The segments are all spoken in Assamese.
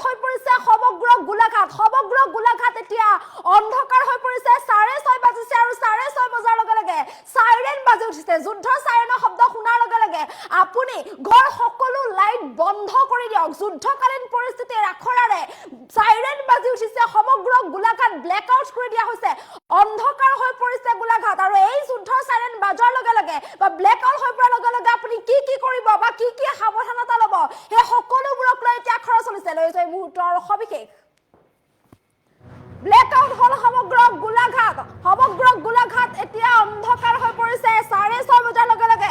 হৈ পৰিছে সমগ্ৰ গোলাঘাট এতিয়া অন্ধকাৰ হৈ পৰিছে 6:30 বাজিছে আৰু 6:30 বজাৰ লগে লগে সাইৰেন বাজি উঠিছে যুদ্ধৰ সাইৰেনৰ শব্দ শুনাৰ লগে লগে আপুনি ঘৰ সকলো লাইট বন্ধ কৰি দিয়ক যুদ্ধকালীন পৰিস্থিতিৰ আখৰাৰে সাইৰেন বাজি উঠিছে সমগ্ৰ গোলাঘাট ব্লেক আউট কৰি দিয়া হৈছে অন্ধকাৰ হৈ পৰিছে গোলাঘাট আৰু এই যুদ্ধৰ সাইৰেন বাজাৰ লগে লগে বা ব্লেক আউট হৈ পৰাৰ লগে লগে আপুনি কি কৰিব বা কি সাৱধানতা ল'ব এই সকলোবোৰক লৈ এতিয়া আখৰা চলিছে লৈ যায় মুহূৰ্তৰ সবিশেষ ব্লেক আউট হল সমগ্ৰ গোলাঘাট এতিয়া অন্ধকাৰ হৈ পৰিছে 6:30 বজাৰ লগে লগে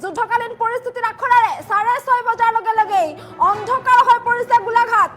যুদ্ধকালীন পৰিস্থিতিৰ আখৰাৰে 6:30 বজাৰ লগে লগে অন্ধকাৰ হৈ পৰিছে গোলাঘাট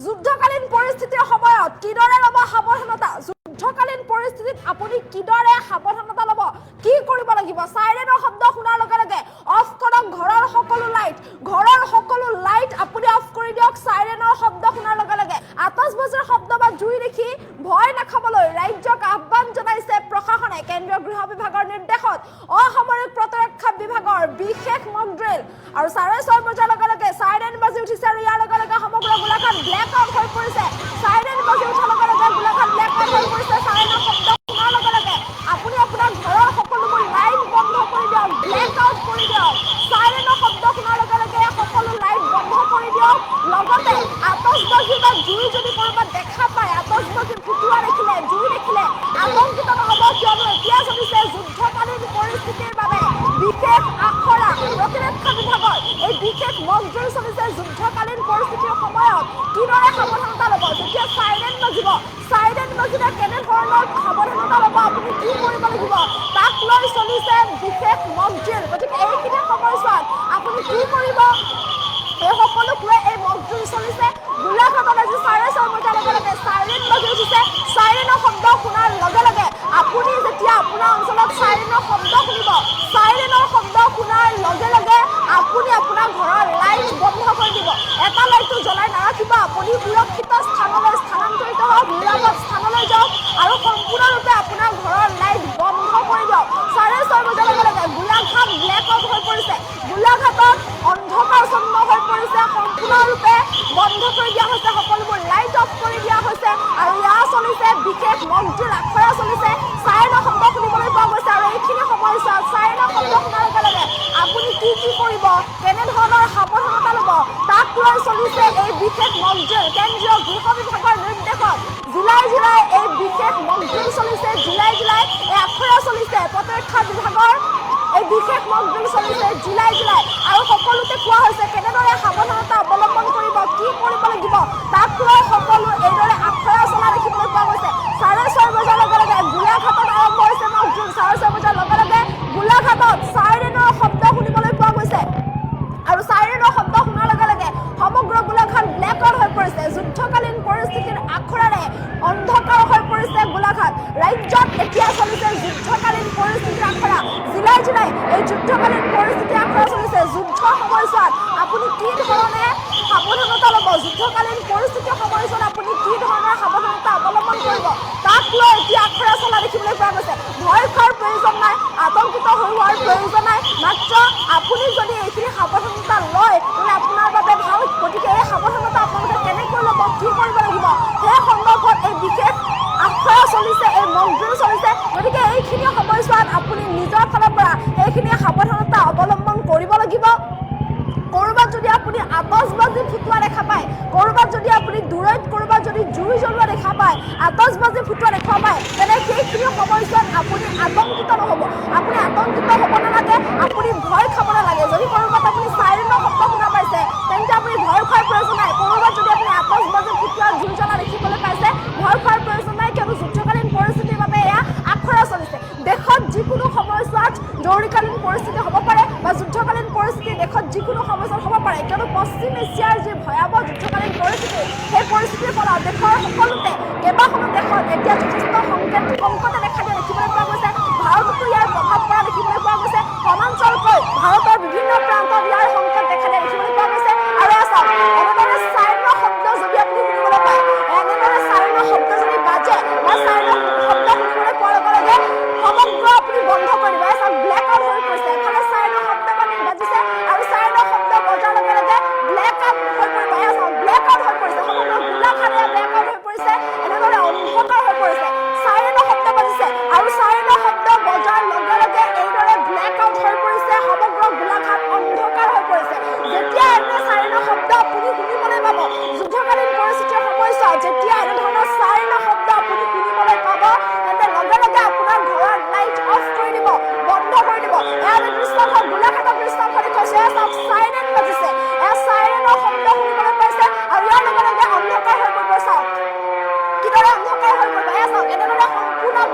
যুদ্ধকালীন পৰিস্থিতিৰ সময়ত কিদৰে ল'ব সাৱধানতা যুদ্ধকালীন পৰিস্থিতিত আপুনি কিদৰে সাৱধানতা ল'ব কি কৰিব লাগিব সাইৰেনৰ শব্দ শুনাৰ লগে লগে অফ কৰক ঘৰৰ সকলো লাইট আপুনি অফ কৰি দিয়ক সাইৰেনৰ শব্দ শুনাৰ লগে লগে আতচবাজীৰ শব্দ বা জুই দেখি ভয় নাখাবলৈ ৰাজ্যক আহ্বান জনাইছে প্ৰশাসনে কেন্দ্ৰীয় গৃহ বিভাগৰ নিৰ্দেশত অসামৰিক প্ৰতিৰক্ষা বিভাগৰ বিশেষ মক ড্ৰিল আৰু 6:30 বজাৰ লগে লগে সাইৰেন বাজি উঠিছে আৰু ইয়াৰ লগে লগে সমগ্ৰ গোলাঘাট ব্লেক আউট হৈ পৰিছে সাইৰেন বাজি উঠাৰ লগে লগে গোলাঘাট ব্লেক আউট হৈ পৰিছে সাইৰেনৰ শব্দ শুনাৰ লগে লগে আপুনি আপোনাৰ ঘৰৰ সকলোবোৰ লাইট বন্ধ কৰি দিয়ক ব্লেক আউট কৰি দিয়ক সাইৰেনৰ শব্দ শুনাৰ লগে লগে সকলো লাইট বন্ধ কৰি দিয়ক লগতে আতচবাজি বা জুই যদি কৰবাত দেখা পায় আতচবাজি ফুটুৱা দেখিলে জুই দেখিলে আতংকিত নহব কিয়নো এতিয়া চলিছে যুদ্ধকালীন পৰিস্থিতিৰ বাবে বিশেষ আখৰা প্ৰতিৰক্ষা বিভাগৰ এই বিশেষ মক ড্ৰিল চলিছে যুদ্ধকালীন পৰিস্থিতিৰ সময়ত কিদৰে সাৱধানতা ল'ব যেতিয়া সাইৰেন বাজিলে কেনেধৰণৰ সাৱধানতা ল'ব আপুনি কি কৰিব লাগিব তাক লৈ চলিছে বিশেষ মক ড্ৰিল গতিকে এইখিনি সময়ছোৱাত আপুনি কি কৰিব এই সকলোক লৈ এই মক ড্ৰিল চলিছে গোলাঘাটত আজি 6:30 বজাৰ লগে লগে সাইৰেন বাজি উঠিছে সাইৰেনৰ শব্দ শুনাৰ লগে লগে আপুনি যেতিয়া আপোনাৰ অঞ্চলত সাইৰেনৰ শব্দ শুনিব সাইৰেনৰ শব্দ শুনাৰ লগে লগে আপুনি আপোনাৰ ঘৰৰ লাইট বন্ধ কৰি দিব এটা লাইটটো জ্বলাই নাৰাখিব আপুনি সুৰক্ষিত স্থানলৈ স্থানান্তৰিত হওক নিৰাপদ স্থানলৈ যাওক আৰু সম্পূৰ্ণৰূপে আপোনাৰ ঘৰৰ লাইট বন্ধ কৰি দিয়ক 6:30 বজাৰ লগে লগে গোলাঘাট ব্লেক আউট হৈ পৰিছে গোলাঘাটত অন্ধকাৰচ্ছন্ন হৈ পৰিছে সম্পূৰ্ণৰূপে বন্ধ কৰি দিয়া হৈছে সকলোবোৰ লাইট অফ কৰি দিয়া হৈছে আৰু ইয়াৰ চলিছে বিশেষ মক ড্ৰিল আখৰা চলিছে সাইৰেনৰ শব্দ শুনিবলৈ পোৱা গৈছে আৰু এইখিনি সময়ছোৱাত সাইৰেনৰ শব্দ শুনাৰ লগে লগে আপুনি কি কৰিব কেনেধৰণৰ সাৱধানতা ল'ব তাক লৈ চলিছে এই বিশেষ মক ড্ৰিল কেন্দ্ৰীয় গৃহ বিভাগৰ নিৰ্দেশত জিলাই এই বিশেষ মক ড্ৰিল চলিছে জিলাই এই আখৰা চলিছে প্ৰতিৰক্ষা বিভাগৰ এই বিশেষ মক ড্ৰিল চলিছে জিলাই আৰু সকলোতে কোৱা হৈছে কেনেদৰে সাৱধানতা অৱলম্বন কৰিব কি কৰিব লাগিব তাক লৈ সকলো এইদৰে আখৰা চলা দেখিবলৈ পোৱা গৈছে 6:30 বজাৰ লগে লগে গোলাঘাটত আৰম্ভ হৈছে মক ড্ৰিল 6:30 বজাৰ লগে লগে গোলাঘাটত সাইৰেনৰ শব্দ শুনিবলৈ পোৱা গৈছে আৰু সাইৰেনৰ শব্দ শুনাৰ লগে লগে সমগ্ৰ গোলাঘাট ব্লেক আউট হৈ পৰিছে যুদ্ধকালীন পৰিস্থিতিৰ আখৰাৰে অন্ধকাৰ হৈ পৰিছে গোলাঘাট ৰাজ্যত এতিয়া চলিছে যুদ্ধকালীন পৰিস্থিতিৰ আখৰা জিলাই এই যুদ্ধকালীন পৰিস্থিতিৰ আখৰা চলিছে যুদ্ধ সময়ছোৱাত আপুনি কি ধৰণে সাৱধানতা ল'ব যুদ্ধকালীন পৰিস্থিতিৰ সময়ছোৱাত আপুনি কি ধৰণৰ সাৱধানতা অৱলম্বন কৰিব তাক লৈ এতিয়া আখৰা চলা দেখিবলৈ পোৱা গৈছে ভয় খোৱাৰ প্ৰয়োজন নাই আতংকিত হোৱাৰ প্ৰয়োজন নাই মাত্ৰ আপুনি যদি এইখিনি সাৱধানতা লয় তেন্তে আপোনাৰ বাবে ভাল গতিকে এই সাৱধানতা আপোনালোকে কেনেকৈ ল'ব কি কৰিব লাগিব সেই সন্দৰ্ভত এই বিশেষ আখৰা চলিছে এই মক ড্ৰিল চলিছে গতিকে এইখিনি সময়ছোৱাত আপুনি নিজৰ ফালৰ পৰা এইখিনি সাৱধানতা অৱলম্বন কৰিব লাগিব কৰবাত যদি আপুনি আতচবাজি ফুটুৱা দেখা পায় কৰবাত যদি আপুনি দূৰত কৰবাত যদি জুই জ্বলোৱা দেখা পায় আতচবাজি ফুটুৱা দেখা পায় তেনে সেইখিনি সময়ছোৱাত আপুনি আতংকিত নহ'ব আপুনি আতংকিত হ'ব নালাগে আপুনি ভয় খাব নালাগে যদি কৰবাত আপুনি সাইৰেনৰ শব্দ শুনা পাইছে তেন্তে আপুনি ভয় খোৱাৰ প্ৰয়োজন নাই কৰবাত যদি আপুনি আতচবাজি ফুটুৱা জুই জ্বলা দেখিবলৈ পাইছে ভয় খোৱাৰ প্ৰয়োজন নাই কিয়নো যুদ্ধকালীন পৰিস্থিতিৰ বাবে এয়া আখৰা চলিছে দেশত যিকোনো সময়ছোৱাত জৰুৰীকালীন পৰিস্থিতি হ'ব পাৰে বা যুদ্ধকালীন পৰিস্থিতি দেশত যিকোনো সময়ছোৱাত হ'ব পাৰে কিয়নো পশ্চিম এছিয়াৰ যি ভয়াৱহ যুদ্ধকালীন পৰিস্থিতি সেই পৰিস্থিতিৰ ফলত দেশৰ সকলোতে কেইবাখনো দেশত এতিয়া যথেষ্ট সংকটে দেখা দিয়া দেখিবলৈ পোৱা গৈছে ভাৰততো ইয়াৰ প্ৰভাৱ পৰা দেখিবলৈ পোৱা গৈছে সমান্তৰালকৈ ভাৰতৰ বিভিন্ন প্ৰান্তত ইয়াৰ সংকট দেখা দিয়া দেখিবলৈ পোৱা গৈছে আৰু এনেদৰে সাইৰেনৰ শব্দ যদি আপুনি শুনিবলৈ পায় এনেদৰে সাইৰেনৰ শব্দ যদি বাজে বা সাইৰেনৰ শব্দ শুনিবলৈ পোৱাৰ লগে লগে সমগ্ৰ আপুনি বন্ধ কৰি দিব ব্লেক আউট হৈ পৰিছে এফালে সাইৰেনৰ শব্দ বাজিছে আৰু সাইৰেনৰ শব্দ বজাৰ লগে লগে ব্লেক আউট হৈ পৰিব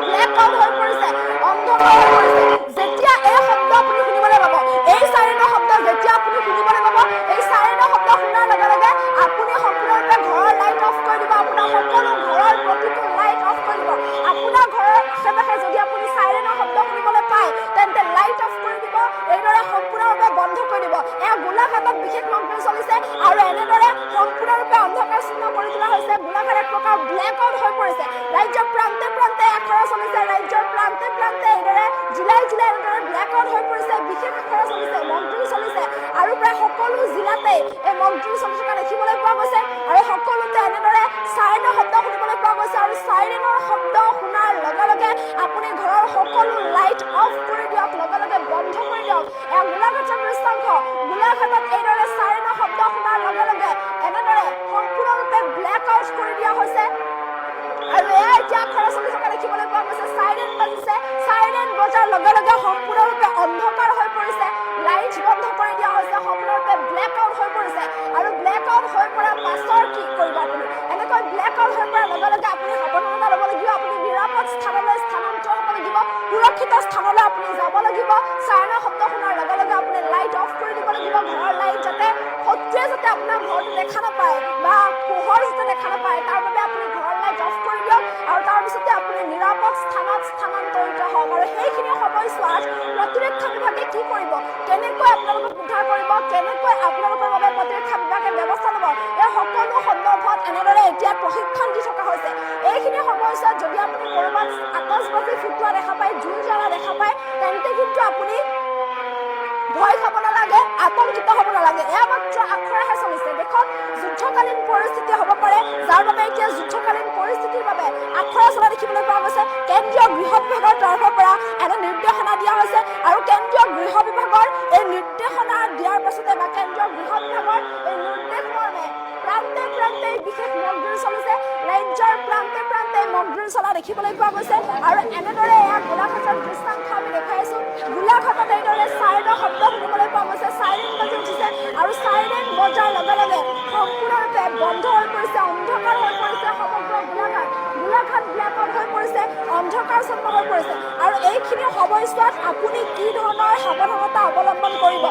ব্লেক আউট হৈ পৰিছে, অন্ধকাৰ হৈ পৰিছে। যেতিয়া এই শব্দ আপুনি শুনিবলৈ পাব, এই চাইৰেনৰ শব্দ যেতিয়া আপুনি শুনিবলৈ পাব, এই চাইৰেনৰ শব্দ শুনাৰ লগে লগে আপুনি সম্পূৰ্ণৰূপে ঘৰৰ লাইট অফ কৰি দিব। আপোনাৰ সকলো ঘৰৰ প্ৰতিটো লাইট অফ কৰি দিব। আপোনাৰ ঘৰৰ আশে-পাশে যদি আপুনি চাইৰেনৰ শব্দ শুনিবলৈ পায়, তেন্তে লাইট অফ কৰি দিব। এইদৰে সম্পূৰ্ণৰূপে বন্ধ কৰি দিব। এয়া গোলাঘাটত বিশেষ মন্ত্ৰী চলিছে আৰু এনেদৰে সম্পূৰ্ণৰূপে অন্ধকাৰ চিহ্ন কৰি তোলা হৈছে। গোলাঘাট এক প্ৰকাৰ ব্লেক আউট হৈ পৰিছে। ৰাজ্যৰ প্ৰান্তে প্ৰান্তে আখৰা চলিছে, ৰাজ্যৰ প্ৰান্তে প্ৰান্তে এইদৰে জিলাই জিলাই এনেদৰে ব্লেক আউট হৈ পৰিছে। বিশেষ আখৰা চলিছে, মন্ত্ৰী চলিছে আৰু প্ৰায় সকলো জিলাতে এই মন্ত্ৰী চলি থকা দেখিবলৈ পোৱা গৈছে আৰু সকলোতে এনেদৰে চাইৰেনৰ শব্দ শুনিবলৈ পোৱা গৈছে। আৰু চাইৰেনৰ শব্দ শুনাৰ লগে লগে আপুনি ঘৰৰ সকলো লাইট অফ কৰি দিয়ক, লগে লগে বন্ধ কৰি দিয়ক। এয়া গোলাঘাটৰ দৃশ্যাংশ। গোলাঘাটত এইদৰে চাইৰেনৰ শব্দ শুনাৰ লগে লগে এনেদৰে সম্পূৰ্ণৰূপে ব্লেক আউট কৰি দিয়া হৈছে আৰু এয়া এতিয়া আখৰা চলি থকা দেখিবলৈ পোৱা গৈছে। চাইৰেন বাজিছে, চাইৰেন বজাৰ লগে লগে সম্পূৰ্ণৰূপে অন্ধকাৰ হৈ পৰিছে, লাইট বন্ধ কৰি দিয়া হৈছে, সম্পূৰ্ণৰূপে ব্লেক আউট হৈ পৰিছে। আৰু ব্লেক আউট হৈ পৰাৰ পাছৰ কি কৰিব আপুনি? এনেকৈ ব্লেক আউট হৈ পৰাৰ লগে লগে আপুনি সাৱধানতা ল'ব লাগিব। আপুনি নিৰাপদ স্থানলৈ স্থানান্তৰ হ'ব লাগিব, সুৰক্ষিত স্থানলৈ আপুনি যাব লাগিব। চাইৰেনৰ শব্দ শুনাৰ লগে লগে আপুনি লাইট অফ কৰি দিব লাগিব। ঘৰৰ লাইট যাতে শত্ৰুৱে যাতে আপোনাৰ ঘৰটো দেখা নাপায় বা পোহৰ যাতে দেখা নাপায়, তাৰ বাবে আপুনি ঘৰৰ লাইট অফ কৰি দিয়ক আৰু তাৰপিছতে আপুনি নিৰাপদ স্থানত স্থানান্তৰিত হওক। আৰু সেইখিনি সময়ছোৱাত প্ৰতিৰক্ষা বিভাগে কি কৰিব, কেনেকৈ আপোনালোকক উদ্ধাৰ কৰিব, কেনেকৈ আপোনালোকৰ বাবে প্ৰতিৰক্ষা বিভাগে ব্যৱস্থা ল'ব, এই সকলো সন্দৰ্ভত এনেদৰে এতিয়া প্ৰশিক্ষণ দি থকা হৈছে। এইখিনি সময়ছোৱাত যদি আপুনি ক'ৰবাত আতচবাজি ফুটোৱা দেখা পায়, জুই জ্বলা দেখা পায়, তেন্তে কিন্তু আপুনি ভয় খাব নালাগে, আতংকিত হ'ব নালাগে। এয়া মাত্ৰ আখৰাহে চলিছে। দেশত যুদ্ধকালীন পৰিস্থিতি হ'ব পাৰে, যাৰ বাবে এতিয়া যুদ্ধকালীন পৰিস্থিতিৰ বাবে আখৰা চলা দেখিবলৈ পোৱা গৈছে। কেন্দ্ৰীয় গৃহ বিভাগৰ তৰফৰ পৰা এনে নিৰ্দেশনা দিয়া হৈছে আৰু কেন্দ্ৰীয় গৃহ বিভাগৰ এই নিৰ্দেশনা দিয়াৰ পাছতে বা কেন্দ্ৰীয় গৃহ বিভাগৰ এই নিৰ্দেশ মৰ্মে প্ৰান্তে প্ৰান্তে বিশেষ মকড্ৰিল চলিছে। ৰাজ্যৰ প্ৰান্তে প্ৰান্তে মকড্ৰিল চলা দেখিবলৈ পোৱা গৈছে আৰু এনেদৰে এয়া গোলাঘাটৰ দৃশ্যাংশ আমি দেখাইছো। গোলাঘাটত এইদৰে চাইৰেনৰ শব্দ শুনিবলৈ পোৱা গৈছে, চাইৰেন বাজি উঠিছে আৰু চাইৰেন বজাৰ লগে লগে সম্পূৰ্ণৰূপে বন্ধ হৈ পৰিছে, অন্ধকাৰ হৈ পৰিছে সমগ্ৰ গোলাঘাট। গোলাঘাট ব্লেক আউট হৈ পৰিছে, অন্ধকাৰচ্ছন্ন হৈ পৰিছে। আৰু এইখিনি সময়ছোৱাত আপুনি কি ধৰণৰ সাৱধানতা অৱলম্বন কৰিব,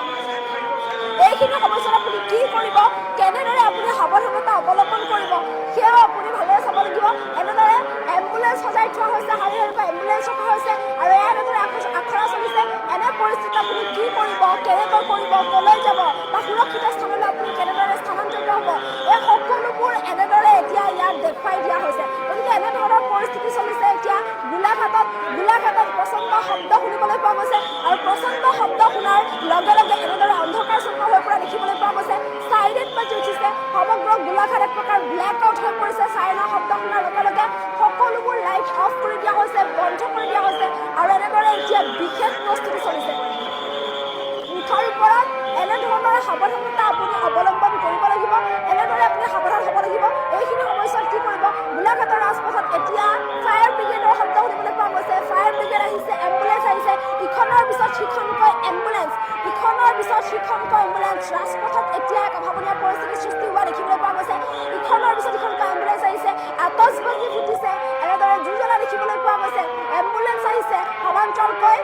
এইখিনি সময়ছোৱাত আপুনি কি কৰিব, কেনেদৰে আপুনি সাৱধানতা অৱলম্বন কৰিব, সেয়াও আপুনি ভালদৰে চাব লাগিব। এনেদৰে এম্বুলেঞ্চ সজাই থোৱা হৈছে, শাৰী শাৰীকৈ এম্বুলেঞ্চ ৰখা হৈছে আৰু এনেদৰে আখৰা চলিছে। এনে পৰিস্থিতিত আপুনি কি কৰিব, কেনেকৈ কৰিব, কলৈ যাব বা সুৰক্ষিত স্থানলৈ আপুনি কেনেদৰে স্থানান্তৰিত হ'ব, এই সকলোবোৰ এনেদৰে এতিয়া ইয়াত দেখুৱাই দিয়া হৈছে। গতিকে এনেধৰণৰ পৰিস্থিতি চলিছে এতিয়া গোলাঘাটত। গোলাঘাটত প্ৰচণ্ড শব্দ শুনিবলৈ পোৱা গৈছে আৰু প্ৰচণ্ড শব্দ শুনাৰ লগে লগে এনেদৰে অন্ধকাৰচ্ছন্ন হৈ পৰা দেখিবলৈ পোৱা গৈছে। চাইৰেন বাজি উঠিছে, সমগ্ৰ গোলাঘাট এক প্ৰকাৰ ব্লেক আউট হৈ পৰিছে। চাইৰেনৰ শব্দ শুনাৰ লগে লগে সকলোবোৰ লাইট অফ কৰি দিয়া হৈছে, বন্ধ কৰি দিয়া হৈছে আৰু এনেদৰে এতিয়া বিশেষ প্ৰস্তুতি চলিছে। মুঠৰ ওপৰত এনেধৰণৰ সাৱধানতা আপুনি অৱলম্বন কৰিব লাগিব, এনেদৰে আপুনি সাৱধান হ'ব লাগিব। এইখিনি সময়ছোৱাত কি কৰিব, গোলাঘাটৰ ৰাজপথত এতিয়া ফায়াৰ ব্ৰিগেডৰ শব্দ শুনিবলৈ পোৱা গৈছে। ফায়াৰ ব্ৰিগেড আহিছে, এম্বুলেঞ্চ আহিছে, ইখনৰ পিছত সিখনকৈ এম্বুলেঞ্চ, ইখনৰ পিছত সিখনকৈ এম্বুলেঞ্চ। ৰাজপথত এতিয়া এক অভাৱনীয় পৰিস্থিতিৰ সৃষ্টি হোৱা দেখিবলৈ পোৱা গৈছে। ইখনৰ পিছত সিখনকৈ এম্বুলেঞ্চ আহিছে, আতচবাজি ফুটিছে, এনেদৰে জুই জ্বলা দেখিবলৈ পোৱা গৈছে। এম্বুলেঞ্চ আহিছে, সমান্তৰালকৈ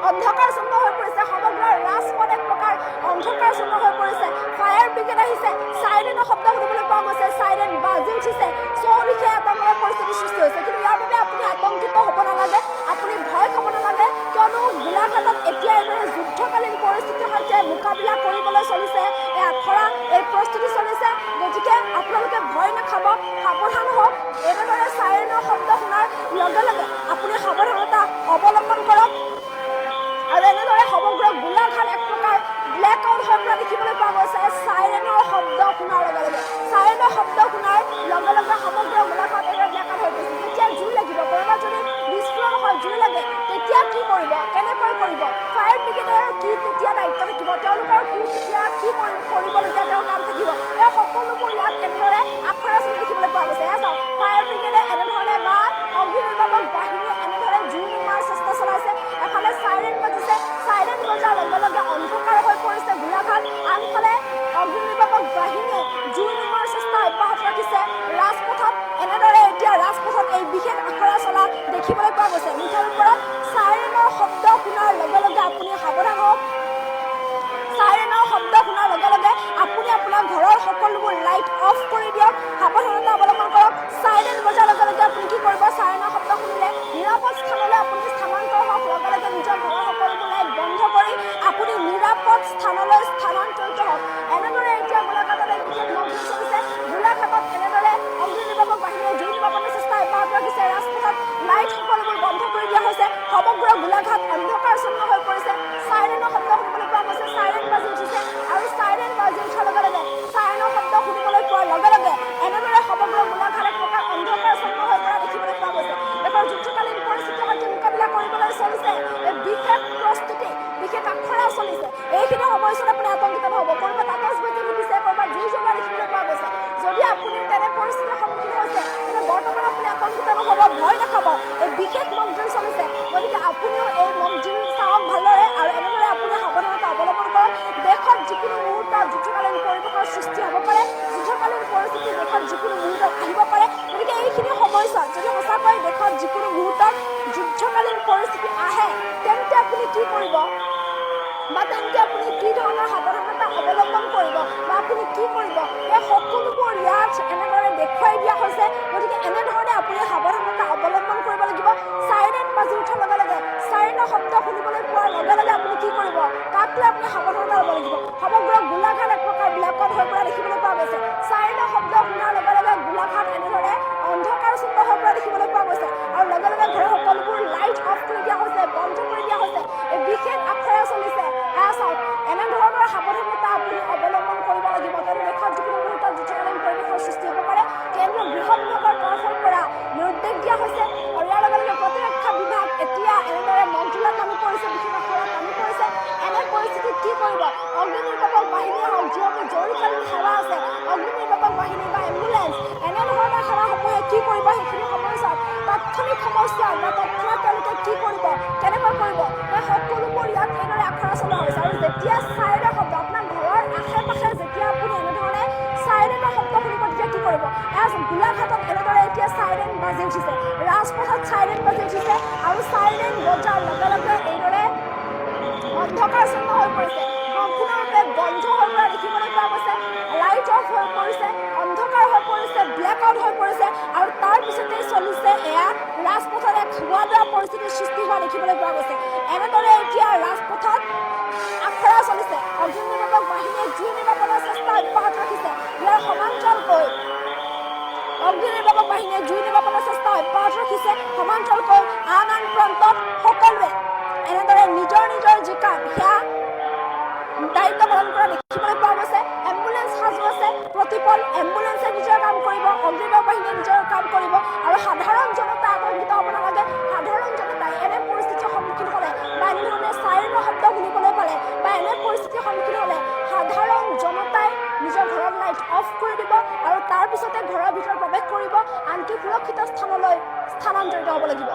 অন্ধকাৰচ্ছন্ন হৈ পৰিছে, সমগ্ৰ ৰাজপথ এক প্ৰকাৰ অন্ধকাৰচ্ছন্ন হৈ পৰিছে। ফায়াৰ ব্ৰিগেড আহিছে, চাইৰেনৰ শব্দ শুনিবলৈ পোৱা গৈছে, চাইৰেন বাজি উঠিছে, চৌদিশে আতংকৰ পৰিস্থিতিৰ সৃষ্টি হৈছে। কিন্তু ইয়াৰ বাবে আপুনি আতংকিত হ'ব নালাগে, আপুনি ভয় খাব নালাগে, কিয়নো গোলাঘাটত এতিয়া এনেদৰে যুদ্ধকালীন পৰিস্থিতিৰ সৈতে মোকাবিলা কৰিবলৈ চলিছে এই আখৰা, এই প্ৰস্তুতি চলিছে। গতিকে আপোনালোকে ভয় নাখাব, সাৱধান হওক। এনেদৰে চাইৰেনৰ শব্দ শুনাৰ লগে লগে আপুনি সাৱধানতা অৱলম্বন কৰক আৰু এনেদৰে সমগ্ৰ গোলাঘাট এক প্ৰকাৰ ব্লেক আউট হৈ পৰা দেখিবলৈ পোৱা গৈছে। চাইৰেনৰ শব্দ শুনাৰ লগে লগে, চাইৰেনৰ শব্দ শুনাৰ লগে লগে সমগ্ৰ গোলাঘাট এইদৰে ব্লেক আউট হৈ গৈছে। যেতিয়া জুই লাগিব, ক'ৰবাত যদি বিস্ফোৰণ হয়, জুই লাগে, তেতিয়া কি কৰিব, কেনেকৈ কৰিব, ফায়াৰ ব্ৰিগেডৰ কি তেতিয়া দায়িত্ব থাকিব, তেওঁলোকৰ কি তেতিয়া কি কৰিবলগীয়া তেওঁৰ কাম থাকিব, এই সকলোবোৰ ইয়াত এনেদৰে আখৰা চলি দেখিবলৈ পোৱা গৈছে। এয়া চাওক, ফায়াৰ ব্ৰিগেডে এনেধৰণে বা অগ্নি নিৰ্বাপক বাহিনীয়ে এনেদৰে জুই নুমুৱাৰ চেষ্টা চলাইছে। এফালে চাইৰেন বাজিছে, চাইৰেন বজাৰ লগে লগে অন্ধকাৰ হৈ পৰিছে গোলাঘাট। আনফালে অগ্নি নিৰ্বাপক বাহিনীয়ে জুই নুমুৱাৰ চেষ্টা অব্যাহত ৰাখিছে ৰাজপথত। এনেদৰে এতিয়া ৰাজপথত এই বিশেষ আখৰা চলা থকা দেখিবলৈ পোৱা গৈছে। মুঠৰ ওপৰত চাইৰেনৰ শব্দ শুনাৰ লগে লগে আপুনি সাৱধান হওক। চাইৰেনৰ শব্দ শুনাৰ লগে লগে আপুনি আপোনাৰ ঘৰৰ সকলোবোৰ লাইট অফ কৰি দিয়ক, সাৱধানতা অৱলম্বন কৰক। চাইৰেন বজাৰ লগে লগে আপুনি কি কৰিব? চাইৰেনৰ শব্দ শুনিলে নিৰাপদ স্থানলৈ আপুনি স্থানান্তৰ হওক। লগে লগে নিজৰ ঘৰৰ সকলোবোৰ লাইট বন্ধ কৰি আপুনি নিৰাপদ স্থানলৈ স্থানান্তৰিত হওক। এনেদৰে এতিয়া গোলাঘাটত এক বিশেষ মহজুদ চলিছে। গোলাঘাটত এনেদৰে অগ্নি নিৰ্বাপক বাহিনীয়ে জুই নিৰ্বাপনৰ চেষ্টা অব্যাহত ৰাখিছে। ৰাজপথত লাইট সকলোবোৰ বন্ধ কৰি দিয়া হৈছে। সমগ্ৰ গোলাঘাট অন্ধকাৰচ্ছন্ন হৈ পৰিছে। চাইৰেনৰ শব্দ শুনিবলৈ পোৱা গৈছে। চাইৰেন বাজি উঠিছে আৰু চাইৰেন বাজি উঠাৰ লগে লগে চাইৰেনৰ শব্দ শুনিবলৈ পোৱাৰ লগে লগে এনেদৰে সমগ্ৰ গোলাঘাট এক প্ৰকাৰ অন্ধকাৰচ্ছন্ন হৈ পৰা দেখিবলৈ পোৱা গৈছে। দেশৰ যুদ্ধকালীন পৰিস্থিতিৰ সৈতে মোকাবিলা কৰিবলৈ চলিছে এই বিশেষ প্ৰস্তুতি, বিশেষ আখৰা চলিছে। এইখিনি সময়ছোৱাত আপুনি আতংকিত নহ'ব। ক'ৰবাত আতচবাজি ফুটিছে, ক'ৰবাত জুই জ্বলোৱা দেখিবলৈ পোৱা গৈছে। যদি আপুনি তেনে পৰিস্থিতিৰ সন্মুখীন হৈছে তেন্তে বৰ্তমান আপুনি আতংকিত নহ'ব, ভয় নাখাব। এই বিশেষ মকড্ৰিল চলিছে, গতিকে আপুনিও এই মকড্ৰিল চাওক ভালদৰে আৰু এনেদৰে আপুনি সাৱধানতা অৱলম্বন কৰক। দেশত যিকোনো মুহূৰ্তত যুদ্ধকালীন পৰিৱেশৰ সৃষ্টি হ'ব পাৰে, যুদ্ধকালীন পৰিস্থিতি দেশত যিকোনো মুহূৰ্তত আহিব পাৰে। গতিকে এইখিনি সময়ছোৱাত যদি সঁচাকৈ দেশত যিকোনো মুহূৰ্তত যুদ্ধকালীন পৰিস্থিতি আহে তেন্তে আপুনি কি কৰিব বা তেন্তে আপুনি কি ধৰণৰ সাৱধানতা অৱলম্বন কৰিব বা আপুনি কি কৰিব, এই সকলোবোৰ ইয়াত এনেদৰে দেখুৱাই দিয়া হৈছে। গতিকে এনেধৰণে আপুনি সাৱধানতা অৱলম্বন কৰিব লাগিব। চাইৰেন বাজি উঠাৰ লগে লগে, চাইৰেনৰ শব্দ শুনিবলৈ পোৱাৰ লগে লগে আপুনি কি কৰিব, তাক লৈ আপুনি সাৱধানতা ল'ব লাগিব। সমগ্ৰ গোলাঘাট এক প্ৰকাৰ ব্লেকআউট হৈ পৰা দেখিবলৈ পোৱা গৈছে। চাইৰেনৰ শব্দ শুনাৰ লগে লগে গোলাঘাট এনেদৰে অন্ধকাৰচ্ছন্ন হৈ পৰা দেখিবলৈ পোৱা গৈছে আৰু লগে লগে ঘৰৰ সকলোবোৰ লাইট অফ কৰি দিয়া হৈছে, বন্ধ কৰি দিয়া হৈছে। এই বিশেষ আখৰা চলিছে। চাওক, এনেধৰণৰ সাৱধানতা আপুনি অৱলম্বন কৰিব লাগিব। কাৰণ দেশত যিকোনো মুহূৰ্তত যুদ্ধকালীন পৰিৱেশৰ সৃষ্টি হ'ব পাৰে। কেন্দ্ৰীয় গৃহ বিভাগৰ তৰফৰ পৰা নিৰ্দেশ দিয়া হৈছে আৰু ইয়াৰ লগে লগে প্ৰতিৰক্ষা বিভাগ এতিয়া এনেদৰে মকড্ৰিলত নামি পৰিছে, বিশেষ আখৰাত নামি পৰিছে। এনে পৰিস্থিতিত কি কৰিব? অগ্নি নিৰ্বাপক বাহিনীয়ে হওক, যিসমূহ জৰুৰীকালীন সেৱা আছে, অগ্নি নিৰ্বাপক বাহিনী বা এম্বুলেন্স, এনেধৰণৰ সেৱাসমূহে কি কৰিব? সেইখিনি সময়ছোৱাত তাৎক্ষণিক সমস্যাত বা তৎক্ষণাত তেওঁলোকে কি কৰিব, কেনেকৈ কৰিব, এই সকলোবোৰ ইয়াত এনেদৰে আখৰা চলোৱা হৈছে। আৰু যেতিয়া চাইৰেনৰ শব্দ আপোনাৰ ঘৰৰ আশে পাশে যেতিয়া আপুনি এনেধৰণে চাইৰেনৰ শব্দ শুনিব তেতিয়া কি কৰিব? গোলাঘাটত এনেদৰে এতিয়া চাইৰেন বাজি উঠিছে, ৰাজপথত চাইৰেন বাজি উঠিছে আৰু চাইৰেন বজাৰ লগে লগে এইদৰে অন্ধকাৰচ্ছন্ন হৈ পৰিছে, সম্পূৰ্ণৰূপে বন্ধ হৈ পৰা দেখিবলৈ পোৱা গৈছে। লাইট অফ হৈ পৰিছে, অন্ধকাৰ হৈ পৰিছে, ব্লেকআউট হৈ পৰিছে আৰু তাৰ পিছতেই চলিছে এয়া ৰাজপথত এক হোৱা দৰা পৰিস্থিতিৰ সৃষ্টি হোৱা দেখিবলৈ পোৱা গৈছে। এনেদৰে এতিয়া ৰাজপথত আখৰা চলিছে। অগ্নি নিৰ্বাপক বাহিনীয়ে জুই নিৰ্বাপনৰ চেষ্টা অব্যাহত ৰাখিছে। ইয়াৰ সমান্তৰালকৈ অগ্নি নিৰ্বাপক বাহিনীয়ে জুই নিৰ্বাপনৰ চেষ্টা অব্যাহত ৰাখিছে। সমান্তৰালকৈ আন আন প্ৰান্তত সকলোৱে এনেদৰে নিজৰ নিজৰ যি কাম সেয়া দায়িত্ব পালন কৰা দেখিবলৈ পোৱা গৈছে। এম্বুলেন্স সাজু আছে, প্ৰতিপল এম্বুলেন্সে নিজৰ কাম কৰিব, অগ্নি নিৰ্বাপক বাহিনীয়ে নিজৰ কাম কৰিব আৰু সাধাৰণ জনতা আতংকিত হ'ব নালাগে। সাধাৰণ জনতাই এনে পৰিস্থিতিৰ সন্মুখীন হ'লে বা এনেধৰণে চাইৰেনৰ শব্দ শুনিবলৈ পালে বা এনে পৰিস্থিতিৰ সন্মুখীন হ'লে সাধাৰণ জনতাই নিজৰ ঘৰৰ লাইট অফ কৰি দিব আৰু তাৰ পিছতে ঘৰৰ ভিতৰত প্ৰৱেশ কৰিব, আনকি সুৰক্ষিত স্থানলৈ স্থানান্তৰিত হ'ব লাগিব।